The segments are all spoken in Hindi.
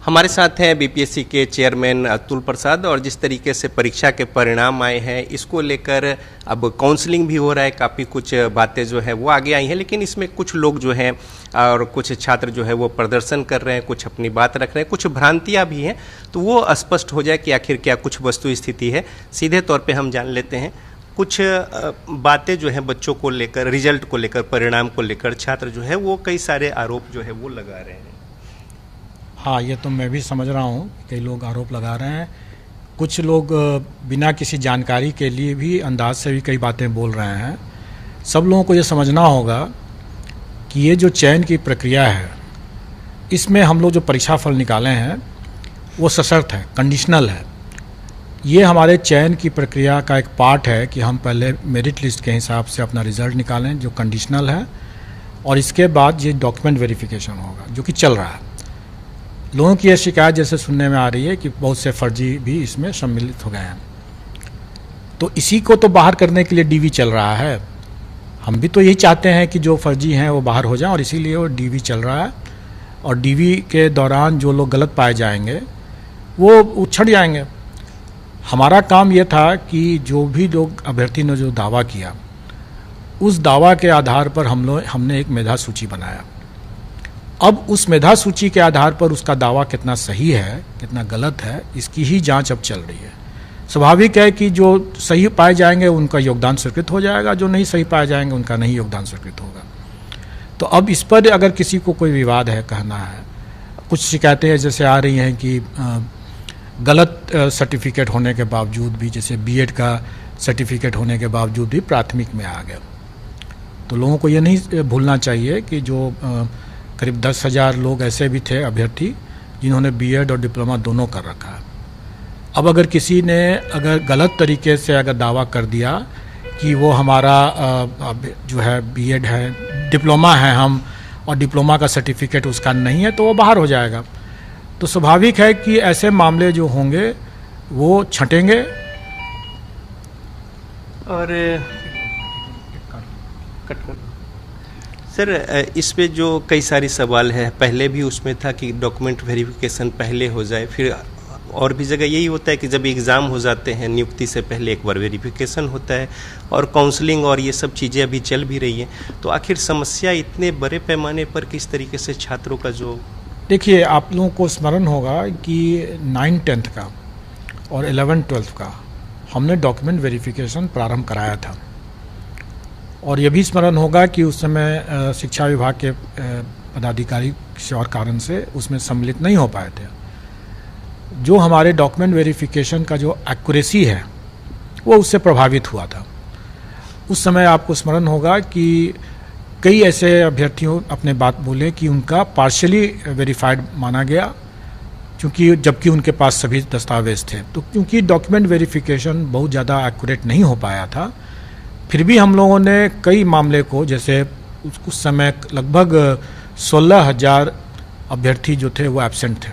हमारे साथ हैं बीपीएससी के चेयरमैन अतुल प्रसाद। और जिस तरीके से परीक्षा के परिणाम आए हैं, इसको लेकर अब काउंसलिंग भी हो रहा है, काफ़ी कुछ बातें जो है वो आगे आई हैं, लेकिन इसमें कुछ लोग जो हैं और कुछ छात्र जो है वो प्रदर्शन कर रहे हैं, कुछ अपनी बात रख रहे हैं, कुछ भ्रांतियाँ भी हैं। तो वो स्पष्ट हो जाए कि आखिर क्या कुछ वस्तु स्थिति है। सीधे तौर पर हम जान लेते हैं कुछ बातें जो हैं बच्चों को लेकर, रिजल्ट को लेकर, परिणाम को लेकर छात्र जो है वो कई सारे आरोप जो है वो लगा रहे हैं। हाँ, ये तो मैं भी समझ रहा हूँ, कई लोग आरोप लगा रहे हैं। कुछ लोग बिना किसी जानकारी के लिए भी अंदाज से भी कई बातें बोल रहे हैं। सब लोगों को ये समझना होगा कि ये जो चयन की प्रक्रिया है, इसमें हम लोग जो परीक्षा फल निकाले हैं वो सशर्त है, कंडीशनल है। ये हमारे चयन की प्रक्रिया का एक पार्ट है कि हम पहले मेरिट लिस्ट के हिसाब से अपना रिज़ल्ट निकालें जो कंडीशनल है, और इसके बाद ये डॉक्यूमेंट वेरिफिकेशन होगा जो कि चल रहा है। लोगों की यह शिकायत जैसे सुनने में आ रही है कि बहुत से फर्जी भी इसमें सम्मिलित हो गए हैं, तो इसी को तो बाहर करने के लिए डीवी चल रहा है। हम भी तो यही चाहते हैं कि जो फर्जी हैं वो बाहर हो जाएं, और इसीलिए वो डीवी चल रहा है। और डीवी के दौरान जो लोग गलत पाए जाएंगे वो उछड़ जाएंगे। हमारा काम ये था कि जो भी लोग अभ्यर्थी ने जो दावा किया, उस दावा के आधार पर हमने एक मेधा सूची बनाया। अब उस मेधा सूची के आधार पर उसका दावा कितना सही है, कितना गलत है, इसकी ही जांच अब चल रही है। स्वाभाविक है कि जो सही पाए जाएंगे उनका योगदान स्वीकृत हो जाएगा, जो नहीं सही पाए जाएंगे उनका नहीं योगदान स्वीकृत होगा। तो अब इस पर अगर किसी को कोई विवाद है, कहना है, कुछ शिकायतें जैसे आ रही हैं कि गलत सर्टिफिकेट होने के बावजूद भी, जैसे बीएड का सर्टिफिकेट होने के बावजूद भी प्राथमिक में आ गया। तो लोगों को ये नहीं भूलना चाहिए कि जो करीब 10,000 लोग ऐसे भी थे अभ्यर्थी जिन्होंने बीएड और डिप्लोमा दोनों कर रखा है। अब अगर किसी ने अगर गलत तरीके से अगर दावा कर दिया कि वो हमारा जो है बीएड है, डिप्लोमा है हम, और डिप्लोमा का सर्टिफिकेट उसका नहीं है, तो वो बाहर हो जाएगा। तो स्वाभाविक है कि ऐसे मामले जो होंगे वो छंटेंगे। और सर, इस पे जो कई सारी सवाल है, पहले भी उसमें था कि डॉक्यूमेंट वेरिफिकेशन पहले हो जाए, फिर और भी जगह यही होता है कि जब एग्ज़ाम हो जाते हैं नियुक्ति से पहले एक बार वेरिफिकेशन होता है, और काउंसलिंग और ये सब चीज़ें अभी चल भी रही हैं। तो आखिर समस्या इतने बड़े पैमाने पर किस तरीके से छात्रों का जो, देखिए, आप लोगों को स्मरण होगा कि 9th-10th का और 11th-12th का हमने डॉक्यूमेंट वेरिफिकेशन प्रारंभ कराया था। और ये भी स्मरण होगा कि उस समय शिक्षा विभाग के पदाधिकारी किसी और कारण से उसमें सम्मिलित नहीं हो पाए थे। जो हमारे डॉक्यूमेंट वेरिफिकेशन का जो एक्यूरेसी है वो उससे प्रभावित हुआ था। उस समय आपको स्मरण होगा कि कई ऐसे अभ्यर्थियों अपने बात बोले कि उनका पार्शियली वेरीफाइड माना गया, क्योंकि जबकि उनके पास सभी दस्तावेज थे। तो क्योंकि डॉक्यूमेंट वेरिफिकेशन बहुत ज़्यादा एक्यूरेट नहीं हो पाया था, फिर भी हम लोगों ने कई मामले को, जैसे उस समय लगभग 16,000 अभ्यर्थी जो थे वो एब्सेंट थे।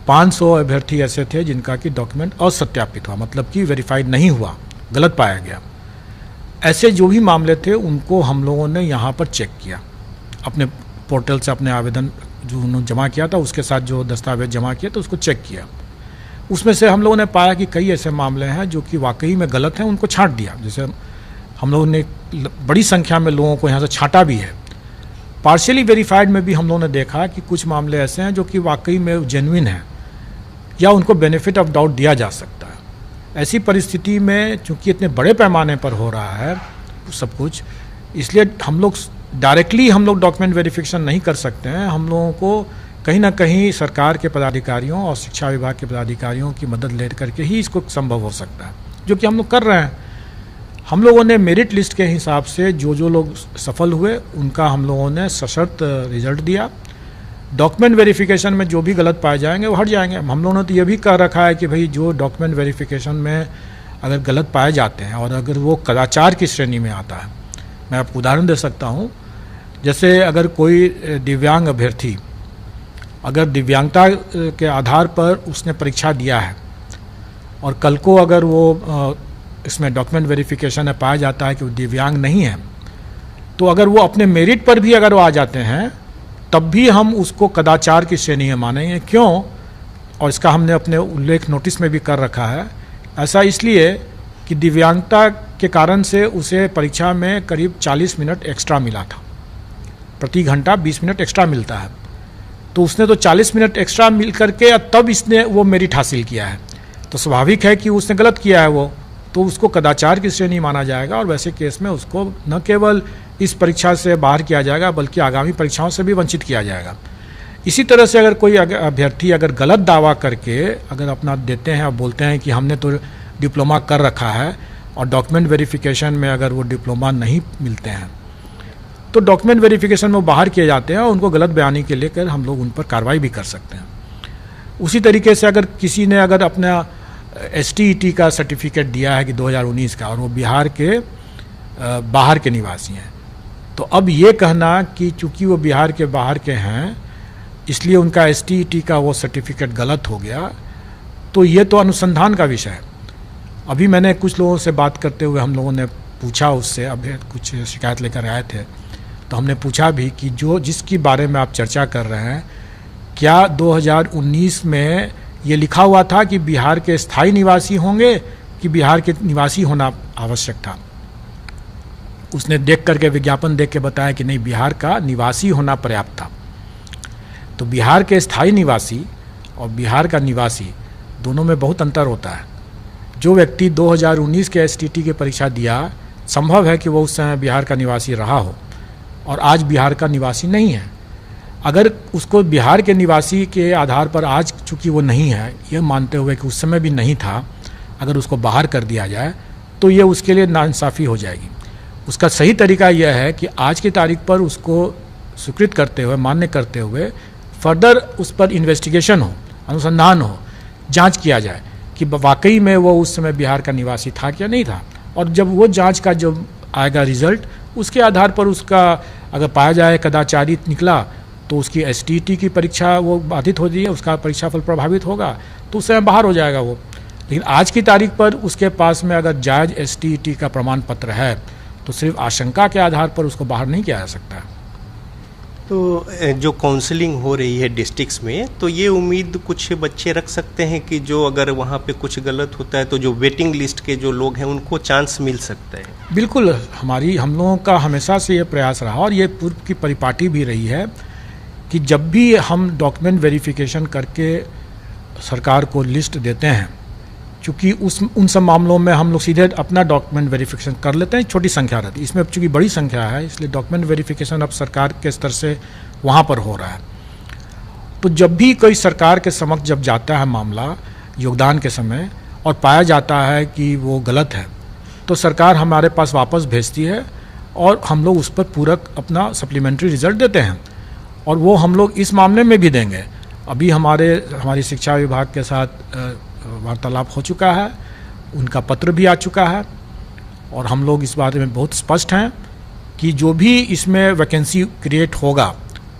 500 अभ्यर्थी ऐसे थे जिनका कि डॉक्यूमेंट असत्यापित हुआ, मतलब कि वेरीफाइड नहीं हुआ, गलत पाया गया। ऐसे जो भी मामले थे उनको हम लोगों ने यहाँ पर चेक किया, अपने पोर्टल से अपने आवेदन जो उन्होंने जमा किया था उसके साथ जो दस्तावेज जमा किया तो उसको चेक किया। उसमें से हम लोगों ने पाया कि कई ऐसे मामले हैं जो कि वाकई में गलत हैं, उनको छांट दिया। जैसे हम लोगों ने बड़ी संख्या में लोगों को यहाँ से छांटा भी है। पार्शियली वेरीफाइड में भी हम लोगों ने देखा कि कुछ मामले ऐसे हैं जो कि वाकई में जेन्युइन हैं या उनको बेनिफिट ऑफ डाउट दिया जा सकता है। ऐसी परिस्थिति में चूंकि इतने बड़े पैमाने पर हो रहा है सब कुछ, इसलिए हम लोग डायरेक्टली डॉक्यूमेंट वेरिफिकेशन नहीं कर सकते हैं। हम लोगों को कहीं ना कहीं सरकार के पदाधिकारियों और शिक्षा विभाग के पदाधिकारियों की मदद ले करके ही इसको संभव हो सकता है, जो कि हम लोग कर रहे हैं। हम लोगों ने मेरिट लिस्ट के हिसाब से जो लोग सफल हुए उनका हम लोगों ने सशर्त रिजल्ट दिया। डॉक्यूमेंट वेरिफिकेशन में जो भी गलत पाए जाएंगे वो हट जाएंगे। हम लोगों ने तो ये भी कह रखा है कि भाई जो डॉक्यूमेंट वेरिफिकेशन में अगर गलत पाए जाते हैं और अगर वो कदाचार की श्रेणी में आता है, मैं आपको उदाहरण दे सकता हूँ। जैसे अगर कोई दिव्यांग अभ्यर्थी अगर दिव्यांगता के आधार पर उसने परीक्षा दिया है और कल को अगर वो इसमें डॉक्यूमेंट वेरिफिकेशन में पाया जाता है कि वो दिव्यांग नहीं है, तो अगर वो अपने मेरिट पर भी अगर वो आ जाते हैं तब भी हम उसको कदाचार की श्रेणी में मानेंगे। क्यों? और इसका हमने अपने उल्लेख नोटिस में भी कर रखा है। ऐसा इसलिए कि दिव्यांगता के कारण से उसे परीक्षा में करीब 40 मिनट एक्स्ट्रा मिला था, प्रति घंटा 20 मिनट एक्स्ट्रा मिलता है। तो उसने तो 40 मिनट एक्स्ट्रा मिल करके तब इसने वो मेरिट हासिल किया है, तो स्वाभाविक है कि उसने गलत किया है वो, तो उसको कदाचार की श्रेणी माना जाएगा और वैसे केस में उसको न केवल इस परीक्षा से बाहर किया जाएगा बल्कि आगामी परीक्षाओं से भी वंचित किया जाएगा। इसी तरह से अगर कोई अभ्यर्थी अगर गलत दावा करके अगर अपना देते हैं और बोलते हैं कि हमने तो डिप्लोमा कर रखा है और डॉक्यूमेंट वेरिफिकेशन में अगर वो डिप्लोमा नहीं मिलते हैं तो डॉक्यूमेंट वेरिफिकेशन में वो बाहर किए जाते हैं और उनको गलत बयानी के लेकर हम लोग उन पर कार्रवाई भी कर सकते हैं। उसी तरीके से अगर किसी ने अगर अपना STET का सर्टिफिकेट दिया है कि 2019 का और वो बिहार के बाहर के निवासी हैं, तो अब ये कहना कि चूंकि वो बिहार के बाहर के हैं इसलिए उनका STET का वो सर्टिफिकेट गलत हो गया, तो ये तो अनुसंधान का विषय है। अभी मैंने कुछ लोगों से बात करते हुए हम लोगों ने पूछा उससे, अब कुछ शिकायत लेकर आए थे तो हमने पूछा भी कि जो जिसकी बारे में आप चर्चा कर रहे हैं, क्या 2019 में ये लिखा हुआ था कि बिहार के स्थायी निवासी होंगे कि बिहार के निवासी होना आवश्यक था? उसने देख करके विज्ञापन देख के बताया कि नहीं, बिहार का निवासी होना पर्याप्त था। तो बिहार के स्थायी निवासी और बिहार का निवासी दोनों में बहुत अंतर होता है। जो व्यक्ति 2019 के STET की परीक्षा दिया, संभव है कि वो उस समय बिहार का निवासी रहा हो और आज बिहार का निवासी नहीं है। अगर उसको बिहार के निवासी के आधार पर आज चूंकि वो नहीं है, ये मानते हुए कि उस समय भी नहीं था, अगर उसको बाहर कर दिया जाए तो ये उसके लिए नाइंसाफ़ी हो जाएगी। उसका सही तरीका यह है कि आज की तारीख पर उसको स्वीकृत करते हुए, मान्य करते हुए फर्दर उस पर इन्वेस्टिगेशन हो, अनुसंधान हो, जांच किया जाए कि वाकई में वो उस समय बिहार का निवासी था क्या नहीं था। और जब वो जांच का जब आएगा रिजल्ट, उसके आधार पर उसका अगर पाया जाए कदाचारी निकला तो उसकी STET की परीक्षा वो बाधित हो जाएगी, उसका परीक्षाफल प्रभावित होगा, तो उस समय बाहर हो जाएगा वो। लेकिन आज की तारीख पर उसके पास में अगर जायज़ STET का प्रमाण पत्र है तो सिर्फ आशंका के आधार पर उसको बाहर नहीं किया जा सकता। तो जो काउंसलिंग हो रही है डिस्ट्रिक्ट्स में, तो ये उम्मीद कुछ बच्चे रख सकते हैं कि जो अगर वहाँ पे कुछ गलत होता है तो जो वेटिंग लिस्ट के जो लोग हैं उनको चांस मिल सकता है? बिल्कुल, हम लोगों का हमेशा से ये प्रयास रहा और ये पूर्व की परिपाटी भी रही है कि जब भी हम डॉक्यूमेंट वेरिफिकेशन करके सरकार को लिस्ट देते हैं, चूँकि उन सब मामलों में हम लोग सीधे अपना डॉक्यूमेंट वेरिफिकेशन कर लेते हैं, छोटी संख्या रहती है। इसमें अब चूँकि बड़ी संख्या है इसलिए डॉक्यूमेंट वेरिफिकेशन अब सरकार के स्तर से वहाँ पर हो रहा है। तो जब भी कोई सरकार के समक्ष जब जाता है मामला योगदान के समय और पाया जाता है कि वो गलत है, तो सरकार हमारे पास वापस भेजती है और हम लोग उस पर पूरक अपना सप्लीमेंट्री रिजल्ट देते हैं। और वो हम लोग इस मामले में भी देंगे। अभी हमारी शिक्षा विभाग के साथ वार्तालाप हो चुका है, उनका पत्र भी आ चुका है और हम लोग इस बारे में बहुत स्पष्ट हैं कि जो भी इसमें वैकेंसी क्रिएट होगा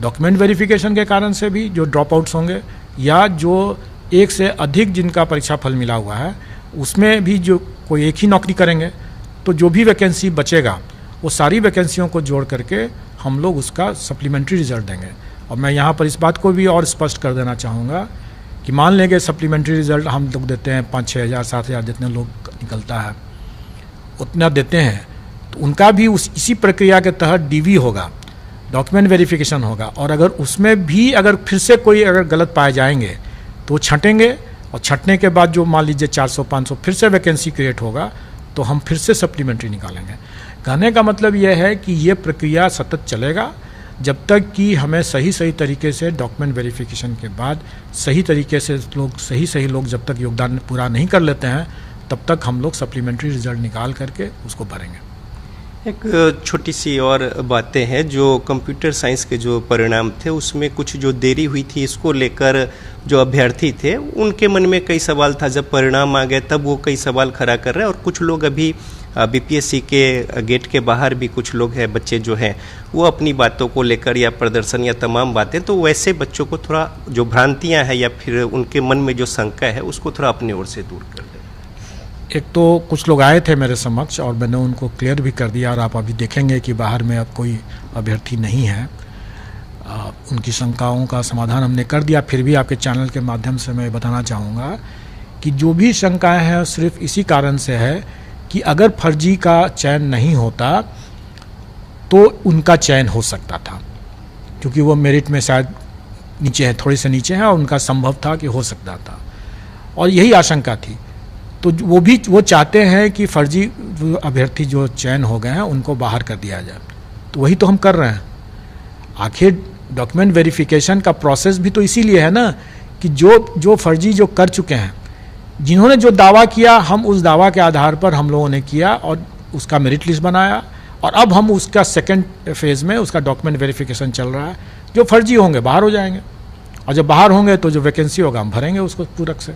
डॉक्यूमेंट वेरिफिकेशन के कारण से भी, जो ड्रॉप आउट्स होंगे या जो एक से अधिक जिनका परीक्षा फल मिला हुआ है उसमें भी जो कोई एक ही नौकरी करेंगे, तो जो भी वैकेंसी बचेगा वो सारी वैकेंसियों को जोड़ करके हम लोग उसका सप्लीमेंट्री रिजल्ट देंगे। और मैं यहाँ पर इस बात को भी और स्पष्ट कर देना चाहूँगा कि मान लेंगे सप्लीमेंट्री रिजल्ट हम लोग देते हैं 5-6 हज़ार 7 हज़ार जितने लोग निकलता है उतना देते हैं, तो उनका भी इसी प्रक्रिया के तहत DV होगा, डॉक्यूमेंट वेरिफिकेशन होगा। और अगर उसमें भी अगर फिर से कोई अगर गलत पाए जाएंगे तो छंटेंगे और छंटने के बाद जो मान लीजिए 400-500 फिर से वैकेंसी क्रिएट होगा तो हम फिर से सप्लीमेंट्री निकालेंगे। कहने का मतलब यह है कि ये प्रक्रिया सतत चलेगा जब तक कि हमें सही तरीके से डॉक्यूमेंट वेरिफिकेशन के बाद सही तरीके से सही लोग जब तक योगदान पूरा नहीं कर लेते हैं तब तक हम लोग सप्लीमेंट्री रिजल्ट निकाल करके उसको भरेंगे। एक छोटी सी और बातें हैं, जो कंप्यूटर साइंस के जो परिणाम थे उसमें कुछ जो देरी हुई थी, इसको लेकर जो अभ्यर्थी थे उनके मन में कई सवाल था। जब परिणाम आ गए तब वो कई सवाल खड़ा कर रहे हैं और कुछ लोग अभी BPSC के गेट के बाहर भी कुछ लोग हैं, बच्चे जो हैं वो अपनी बातों को लेकर या प्रदर्शन या तमाम बातें, तो वैसे बच्चों को थोड़ा जो भ्रांतियां हैं या फिर उनके मन में जो शंका है उसको थोड़ा अपनी ओर से दूर कर दें। एक तो कुछ लोग आए थे मेरे समक्ष और मैंने उनको क्लियर भी कर दिया और आप अभी देखेंगे कि बाहर में अब कोई अभ्यर्थी नहीं है। उनकी शंकाओं का समाधान हमने कर दिया। फिर भी आपके चैनल के माध्यम से मैं बताना चाहूँगा कि जो भी शंकाएं हैं सिर्फ इसी कारण से है कि अगर फर्जी का चयन नहीं होता तो उनका चयन हो सकता था, क्योंकि वो मेरिट में शायद नीचे है, थोड़ी से नीचे है, और उनका संभव था कि हो सकता था, और यही आशंका थी। तो वो चाहते हैं कि फर्जी अभ्यर्थी जो चयन हो गए हैं उनको बाहर कर दिया जाए। तो वही तो हम कर रहे हैं। आखिर डॉक्यूमेंट वेरिफिकेशन का प्रोसेस भी तो इसीलिए है ना कि जो फर्जी जो कर चुके हैं, जिन्होंने जो दावा किया, हम उस दावा के आधार पर हम लोगों ने किया और उसका मेरिट लिस्ट बनाया, और अब हम उसका सेकंड फेज में उसका डॉक्यूमेंट वेरिफिकेशन चल रहा है। जो फर्जी होंगे बाहर हो जाएंगे, और जब बाहर होंगे तो जो वैकेंसी होगा हम भरेंगे उसको पूरक से।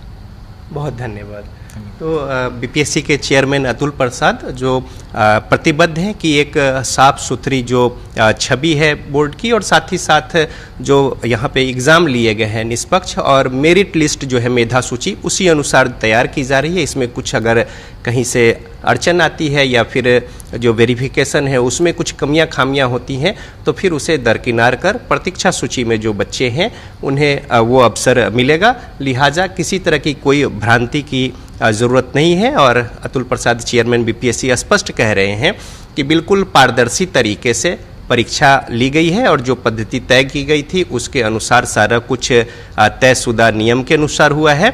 बहुत धन्यवाद। तो बीपीएससी के चेयरमैन अतुल प्रसाद जो प्रतिबद्ध हैं कि एक साफ सुथरी जो छवि है बोर्ड की, और साथ ही साथ जो यहाँ पे एग्ज़ाम लिए गए हैं निष्पक्ष, और मेरिट लिस्ट जो है मेधा सूची उसी अनुसार तैयार की जा रही है। इसमें कुछ अगर कहीं से अड़चन आती है या फिर जो वेरिफिकेशन है उसमें कुछ कमियां खामियां होती हैं तो फिर उसे दरकिनार कर प्रतीक्षा सूची में जो बच्चे हैं उन्हें वो अवसर मिलेगा। लिहाजा किसी तरह की कोई भ्रांति की ज़रूरत नहीं है, और अतुल प्रसाद चेयरमैन बीपीएससी स्पष्ट कह रहे हैं कि बिल्कुल पारदर्शी तरीके से परीक्षा ली गई है, और जो पद्धति तय की गई थी उसके अनुसार सारा कुछ तयशुदा नियम के अनुसार हुआ है।